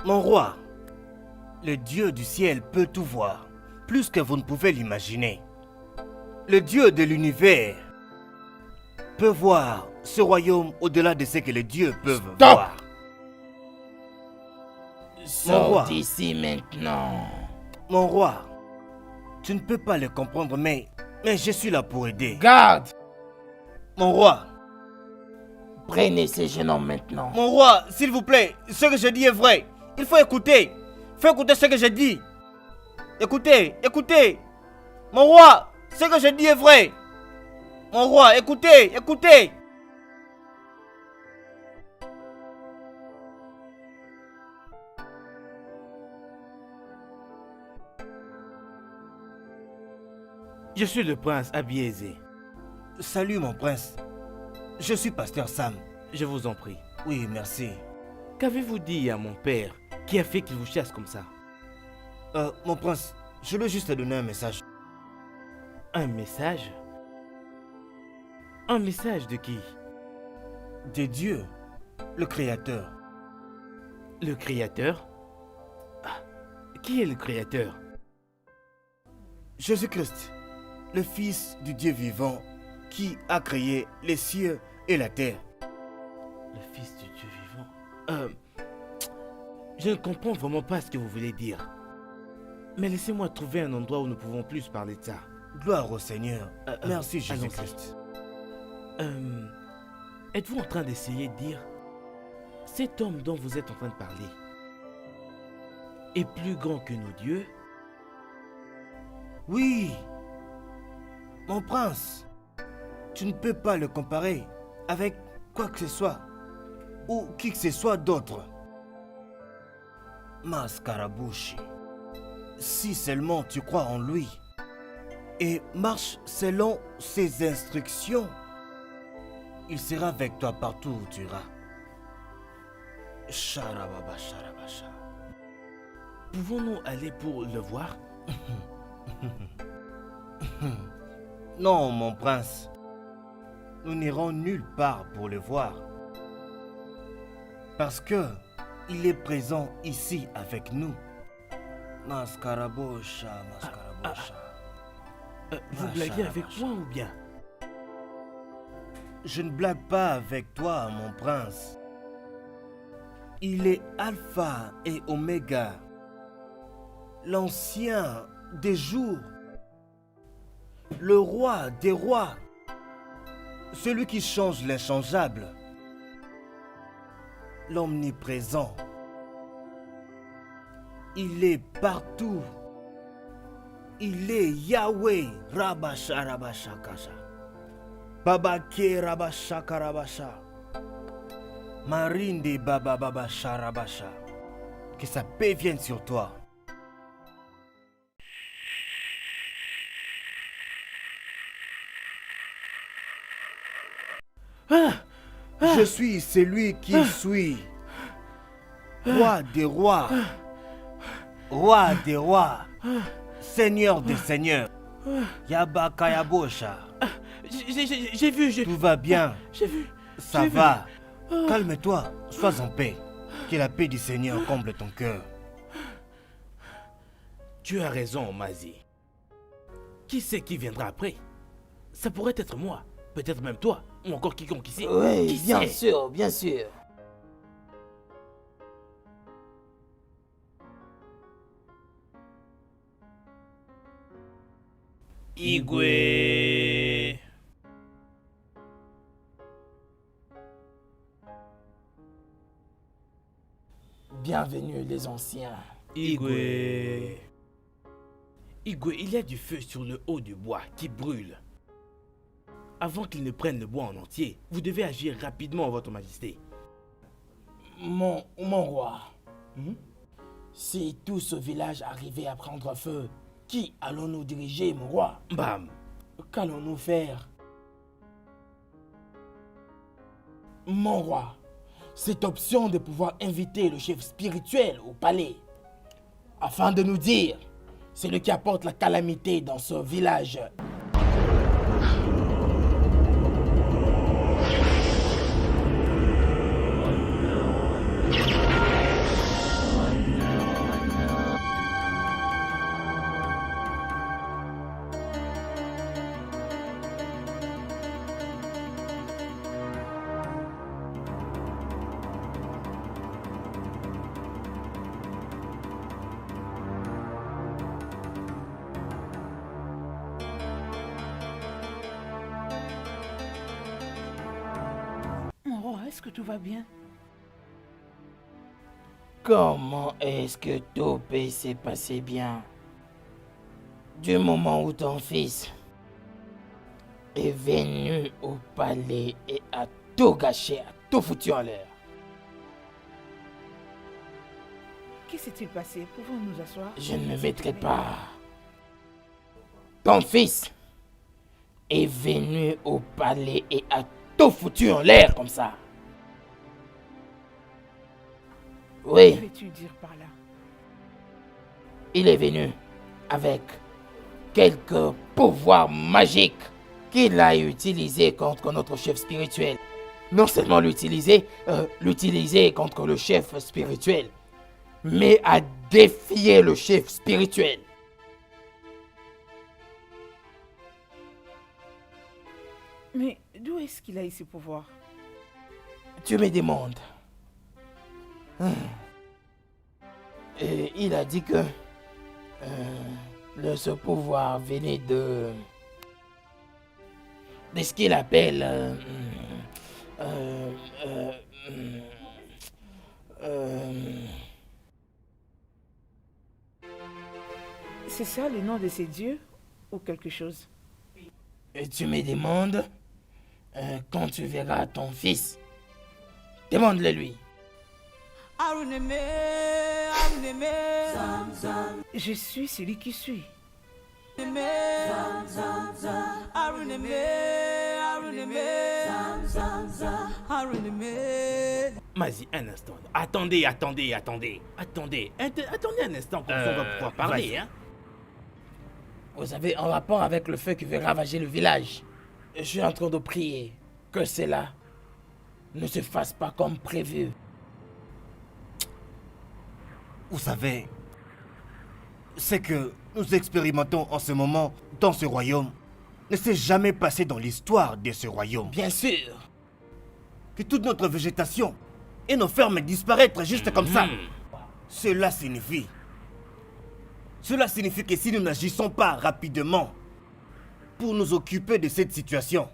Mon roi, le Dieu du ciel peut tout voir, plus que vous ne pouvez l'imaginer. Le Dieu de l'univers peut voir ce royaume au-delà de ce que les dieux peuvent voir. Sors d'ici maintenant. Mon roi, tu ne peux pas le comprendre, mais je suis là pour aider. Garde! Mon roi, Prenez ces jeunes hommes maintenant. mon roi, s'il vous plaît, ce que je dis est vrai. Il faut écouter. Faut écouter ce que je dis. Écoutez, écoutez. Mon roi, ce que je dis est vrai. Mon roi, écoutez, écoutez. Je suis le prince Abiezé. Salut mon prince. Je suis pasteur Sam. Je vous en prie. Oui, merci. Qu'avez-vous dit à mon père qui a fait qu'il vous chasse comme ça? Mon prince, Je lui ai juste donné un message. Un message? Un message de qui? De Dieu, le Créateur. Le Créateur? Qui est le Créateur? Jésus-Christ, le Fils du Dieu vivant, qui a créé les cieux et la terre. Le Fils du Dieu vivant. Je ne comprends vraiment pas ce que vous voulez dire. Mais laissez-moi trouver un endroit où nous pouvons plus parler de ça. Gloire au Seigneur. Merci allons-y. Jésus-Christ. Êtes-vous en train d'essayer de dire, cet homme dont vous êtes en train de parler est plus grand que nos dieux? Oui, mon prince, tu ne peux pas le comparer avec quoi que ce soit ou qui que ce soit d'autre. Mascarabushi, si seulement tu crois en lui et marche selon ses instructions, il sera avec toi partout où tu iras. Sharababa, sharabasha. Pouvons-nous aller pour le voir? Non, mon prince. Nous n'irons nulle part pour le voir. Parce que il est présent ici avec nous. Mascarabosha, mascarabosha. Vous blaguez avec moi ou bien? Je ne blague pas avec toi, mon prince. Il est Alpha et Oméga, l'ancien des jours, le roi des rois, celui qui change l'inchangeable, l'omniprésent. Il est partout. Il est Yahweh, Rabasha Rabasha Kasha. Babake Rabasha Rabasha. Marinde Baba Baba Sharabasha. Que sa paix vienne sur toi. Je suis celui qui suis. Roi des rois. Roi des rois. Seigneur des seigneurs. Yabakayabosha. J'ai vu, Tout va bien. j'ai vu. Ça va. Calme-toi. Sois en paix. Que la paix du Seigneur comble ton cœur. Tu as raison, Mazi. Qui sait qui viendra après? Ça pourrait être moi, peut-être même toi, ou encore quiconque ici. Oui, Qui bien sait? sûr, bien sûr. Igwe. Bienvenue les anciens. Igwe. Igwe, il y a du feu sur le haut du bois qui brûle. Avant qu'il ne prenne le bois en entier, vous devez agir rapidement, Votre Majesté. Mon roi, si tout ce village arrivait à prendre feu, qui allons-nous diriger, mon roi? Bam. Qu'allons-nous faire? Mon roi, cette option de pouvoir inviter le chef spirituel au palais, afin de nous dire celui qui apporte la calamité dans ce village. Mon roi, est-ce que tout va bien? Comment est-ce que tout peut se passer bien du moment où ton fils est venu au palais et a tout gâché, a tout foutu en l'air? Que s'est-il passé? Pouvons-nous nous asseoir? Je ne me mettrai pas. Ton fils est venu au palais et a tout foutu en l'air comme ça. Que Oui, veux-tu dire par là? il est venu avec quelques pouvoirs magiques qu'il a utilisés contre notre chef spirituel. Non seulement l'utiliser contre le chef spirituel, mais à défier le chef spirituel. Mais d'où est-ce qu'il a eu ce pouvoir? Tu me demandes. Et il a dit que ce pouvoir venait de ce qu'il appelle C'est ça le nom de ces dieux ou quelque chose? et tu me demandes quand tu verras ton fils. Demande-le lui. Je suis celui qui suis. Vas-y, un instant. Attendez un instant, comme ça on va pouvoir parler, hein. Vous avez un rapport avec le feu qui veut ravager le village. Je suis en train de prier que cela ne se fasse pas comme prévu. Vous savez, ce que nous expérimentons en ce moment dans ce royaume ne s'est jamais passé dans l'histoire de ce royaume. Bien sûr. Que toute notre végétation et nos fermes disparaître juste comme ça. Cela signifie que si nous n'agissons pas rapidement pour nous occuper de cette situation,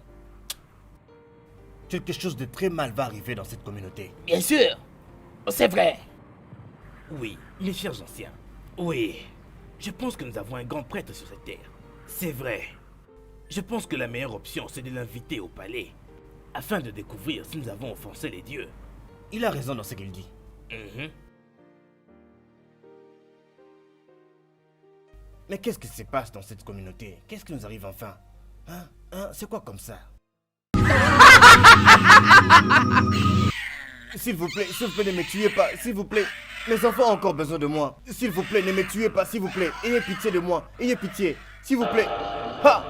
quelque chose de très mal va arriver dans cette communauté. Bien sûr. C'est vrai. Oui, mes chers anciens. Oui, je pense que nous avons un grand prêtre sur cette terre. C'est vrai. Je pense que la meilleure option, c'est de l'inviter au palais, afin de découvrir si nous avons offensé les dieux. Il a raison dans ce qu'il dit. Mais qu'est-ce qui se passe dans cette communauté? Qu'est-ce qui nous arrive enfin? C'est quoi comme ça? S'il vous plaît, ne me tuez pas, s'il vous plaît. Mes enfants ont encore besoin de moi. S'il vous plaît, ne me tuez pas, s'il vous plaît. Ayez pitié de moi, ayez pitié, s'il vous plaît. Ah!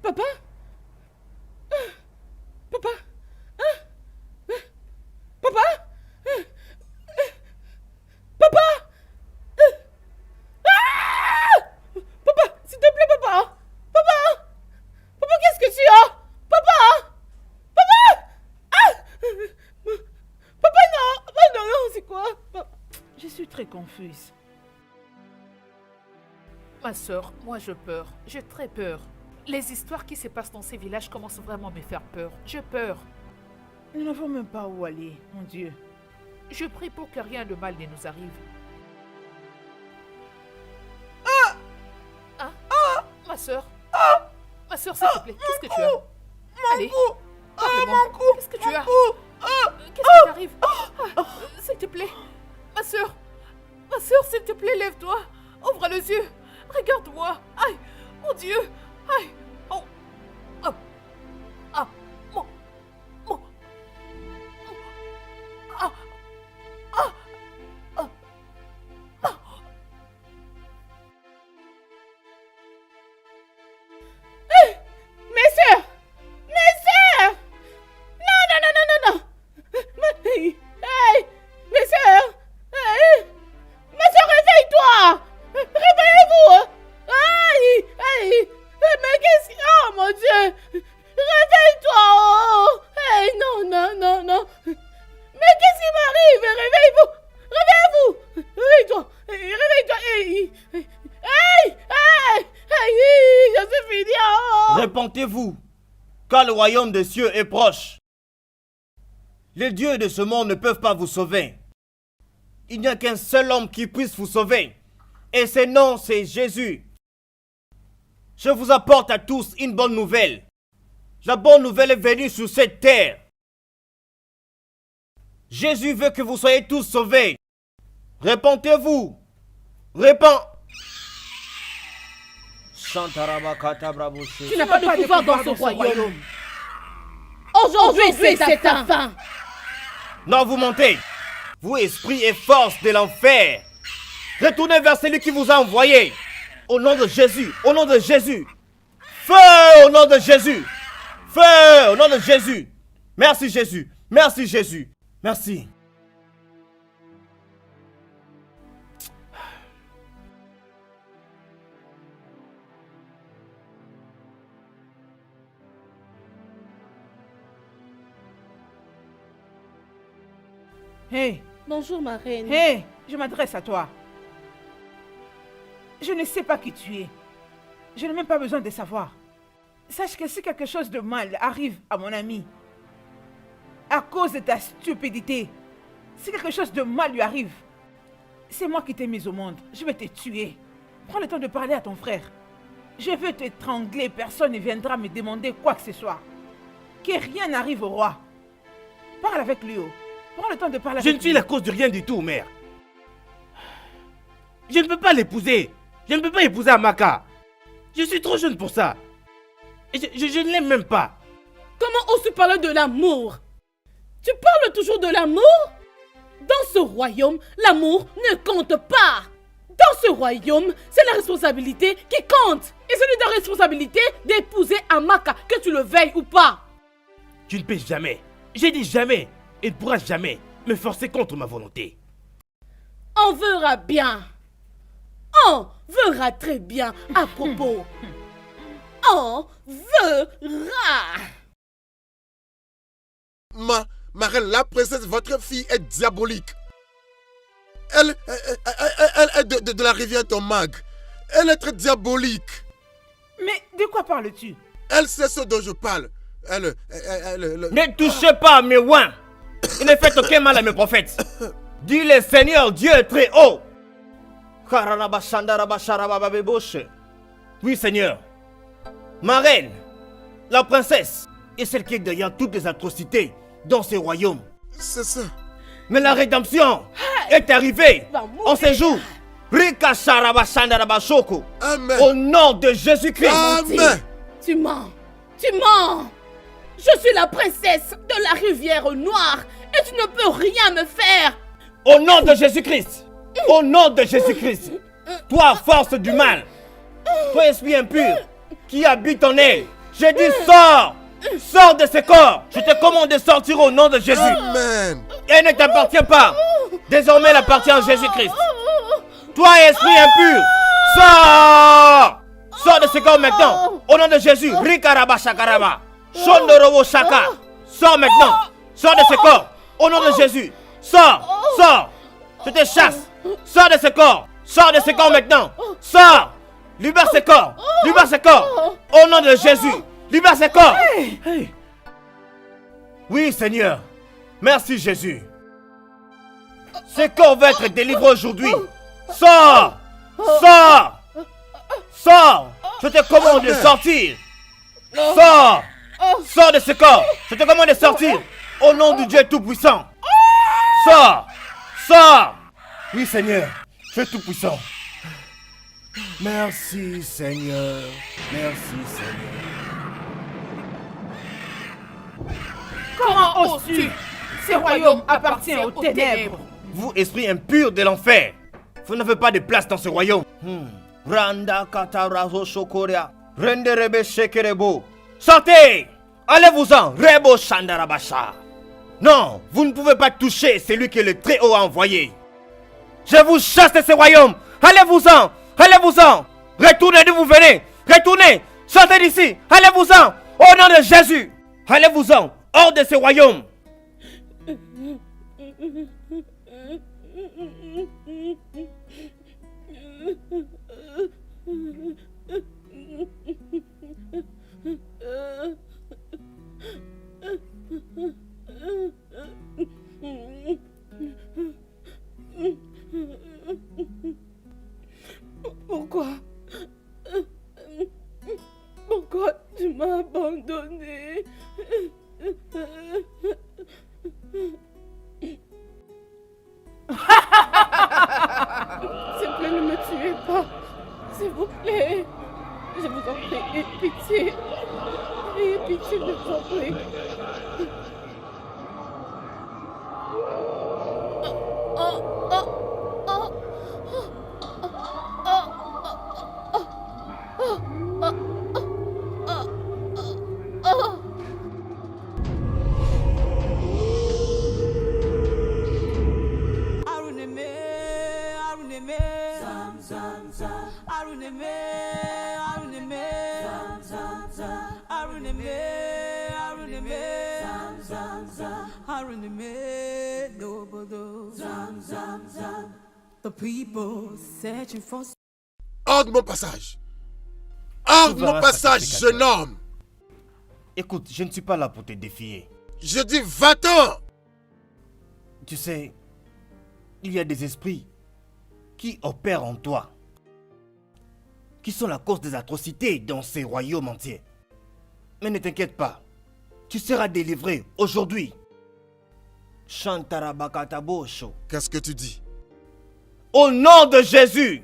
Papa? Papa? Papa? Papa? Papa, s'il te plaît, papa! Papa! Papa, qu'est-ce que tu as? Papa! Papa! Papa, non! Non, c'est quoi? Je suis très confuse. Ma sœur, moi je peur. J'ai très peur. Les histoires qui se passent dans ces villages commencent vraiment à me faire peur. J'ai peur. Nous n'avons même pas où aller, mon Dieu. Je prie pour que rien de mal ne nous arrive. Ma sœur. Ma sœur, s'il te plaît, qu'est-ce que tu as? Allez, parle-moi. Qu'est-ce que tu as? Qu'est-ce qui t'arrive? S'il te plaît. Ma sœur, s'il te plaît, lève-toi. Ouvre les yeux. Regarde-moi. Aïe, mon Dieu. Aïe. Oh. Oh. Ah. Mon. Ah. Ah. Ah. Ah. Mes sœurs! Non! Hey! Mes sœurs! Hey! Ma sœur, réveille-toi! Réveillez-vous! Aïe! Mais qu'est-ce que... Oh mon Dieu! Réveille-toi! Oh! Hey! Non! Mais qu'est-ce qui m'arrive? Réveillez-vous! Réveille-toi! Hey! Je suis fini! Oh! Repentez-vous, car le royaume des cieux est proche. Les dieux de ce monde ne peuvent pas vous sauver. Il n'y a qu'un seul homme qui puisse vous sauver. Et son nom, c'est Jésus. Je vous apporte à tous une bonne nouvelle. La bonne nouvelle est venue sur cette terre. Jésus veut que vous soyez tous sauvés. Repentez-vous. Tu n'as pas de pouvoir dans ce royaume. Aujourd'hui, c'est ta fin. Non, vous mentez. Vous, esprit et force de l'enfer. Retournez vers celui qui vous a envoyé. Au nom de Jésus, au nom de Jésus. Feu au nom de Jésus. Feu au nom de Jésus. Merci Jésus. Merci Jésus. Merci. Hé, Bonjour, ma reine. hé, je m'adresse à toi. Je ne sais pas qui tu es. Je n'ai même pas besoin de savoir. Sache que si quelque chose de mal arrive à mon ami, à cause de ta stupidité, si quelque chose de mal lui arrive, c'est moi qui t'ai mis au monde. Je vais te tuer. Prends le temps de parler à ton frère. Je vais t'étrangler. Personne ne viendra me demander quoi que ce soit. Que rien n'arrive au roi. Parle avec lui. Prends le temps de parler Je avec ne suis lui. la cause de rien du tout, mère. Je ne peux pas l'épouser. Je ne peux pas épouser Amaka. Je suis trop jeune pour ça. Et je ne l'aime même pas. Comment oses-tu parler de l'amour? Tu parles toujours de l'amour? Dans ce royaume, l'amour ne compte pas. Dans ce royaume, c'est la responsabilité qui compte. Et c'est de ta responsabilité d'épouser Amaka, que tu le veuilles ou pas. Tu ne peux jamais. J'ai dit jamais. Et ne pourras jamais me forcer contre ma volonté. On verra bien. On verra très bien à propos. On verra. Ma reine, la princesse, votre fille est diabolique. Elle est de la rivière Tomag. Elle est très diabolique. Mais de quoi parles-tu? Elle sait ce dont je parle. Ne touchez pas à mes oins. Et ne faites aucun mal à mes prophètes. Dis le Seigneur Dieu très haut. Oui, Seigneur. Ma reine, la princesse, est celle qui est derrière toutes les atrocités dans ce royaume. C'est ça. Mais la rédemption est arrivée en ce jour. Amen. Au nom de Jésus-Christ. Amen. Tu mens. Tu mens. Je suis la princesse de la rivière noire et tu ne peux rien me faire. Au nom de Jésus-Christ. Au nom de Jésus-Christ. Toi, force du mal. Toi, esprit impur qui habite en elle. Je dis sors. Sors de ce corps. Je te commande de sortir au nom de Jésus. Amen. Elle ne t'appartient pas. Désormais, elle appartient à Jésus-Christ. Toi, esprit impur, sors. Sors de ce corps maintenant. Au nom de Jésus. Rikaraba shakaraba. Shondorobo shaka. Sors maintenant. Sors de ce corps. Au nom de Jésus. Sors. Sors. Je te chasse. Sors de ce corps. Sors de ce corps maintenant. Sors. Libère ce corps. Libère ce corps. Au nom de Jésus. Libère ce corps. Hey. Oui, Seigneur. Merci, Jésus. Ce corps va être délivré aujourd'hui. Sors. Sors. Sors. Je te commande de sortir. Sors. Sors de ce corps. Je te commande de sortir. Au nom du Dieu Tout-Puissant. Sors. Sors. Oui, Seigneur. Tu es Tout-Puissant. Merci, Seigneur. Merci, Seigneur. Comment oses-tu? Ce royaume appartient aux ténèbres. Vous, esprit impur de l'enfer, vous n'avez pas de place dans ce royaume. Randa katarazo shokoria. Rende rebe shekerebo. Sortez! Allez-vous-en! Rebo Shandarabasha! Non, vous ne pouvez pas toucher celui que le Très-Haut a envoyé. Je vous chasse de ce royaume! Allez-vous-en! Allez-vous-en! Retournez d'où vous venez! Retournez! Sortez d'ici! Allez-vous-en! Au nom de Jésus! Allez-vous-en! Hors de ce royaume! Pourquoi tu m'as abandonné? S'il vous plaît, ne me tuez pas. S'il vous plaît. Je vous en prie, ayez pitié. Ayez pitié, je vous en prie. The people searching for. Hors mon passage. Hors Tu verras mon passage, sacrificateur. jeune homme. Écoute, je ne suis pas là pour te défier. Je dis va-t'en. Tu sais, il y a des esprits qui opèrent en toi, qui sont la cause des atrocités dans ces royaumes entiers. Mais ne t'inquiète pas, tu seras délivré aujourd'hui. Chantarabakatabosho. Qu'est-ce que tu dis? Au nom de Jésus,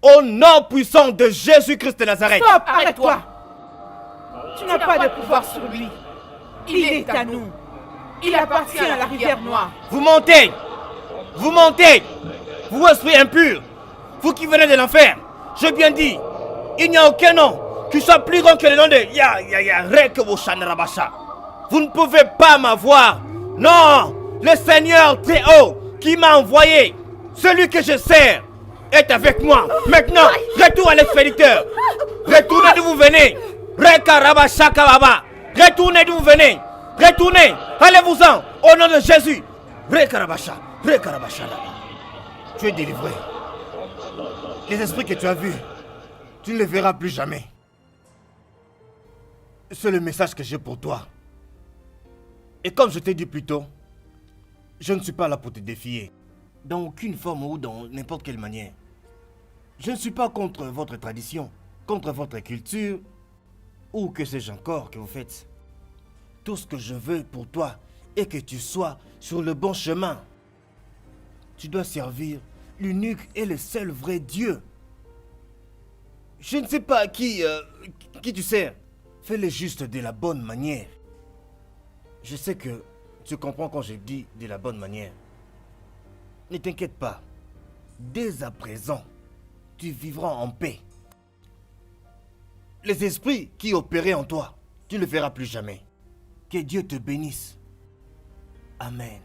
au nom puissant de Jésus-Christ de Nazareth. Stop, arrête-toi. Tu n'as pas de pouvoir sur lui. Il est à nous. Il appartient à la rivière noire. Vous mentez, vous esprit impur, vous qui venez de l'enfer. J'ai bien dit, il n'y a aucun nom qui soit plus grand que le nom de Rekeboshanarabasha. Vous ne pouvez pas m'avoir. Non, le Seigneur très haut qui m'a envoyé, celui que je sers, est avec moi. Maintenant, retour à l'expéditeur. Retournez d'où vous venez. Rekarabashakababa. Retournez d'où vous venez. Retournez. Allez-vous-en. Au nom de Jésus. Rekarabasha. Rekarabasha. Tu es délivré. Les esprits que tu as vus, tu ne les verras plus jamais. C'est le message que j'ai pour toi. Et comme je t'ai dit plus tôt, je ne suis pas là pour te défier. Dans aucune forme ou dans n'importe quelle manière. Je ne suis pas contre votre tradition, contre votre culture, ou que sais-je encore que vous faites. Tout ce que je veux pour toi est que tu sois sur le bon chemin. Tu dois servir l'unique et le seul vrai Dieu. Je ne sais pas qui tu sers. Fais-le juste de la bonne manière. Je sais que tu comprends quand je dis de la bonne manière. Ne t'inquiète pas. Dès à présent, tu vivras en paix. Les esprits qui opéraient en toi, tu ne le verras plus jamais. Que Dieu te bénisse. Amen.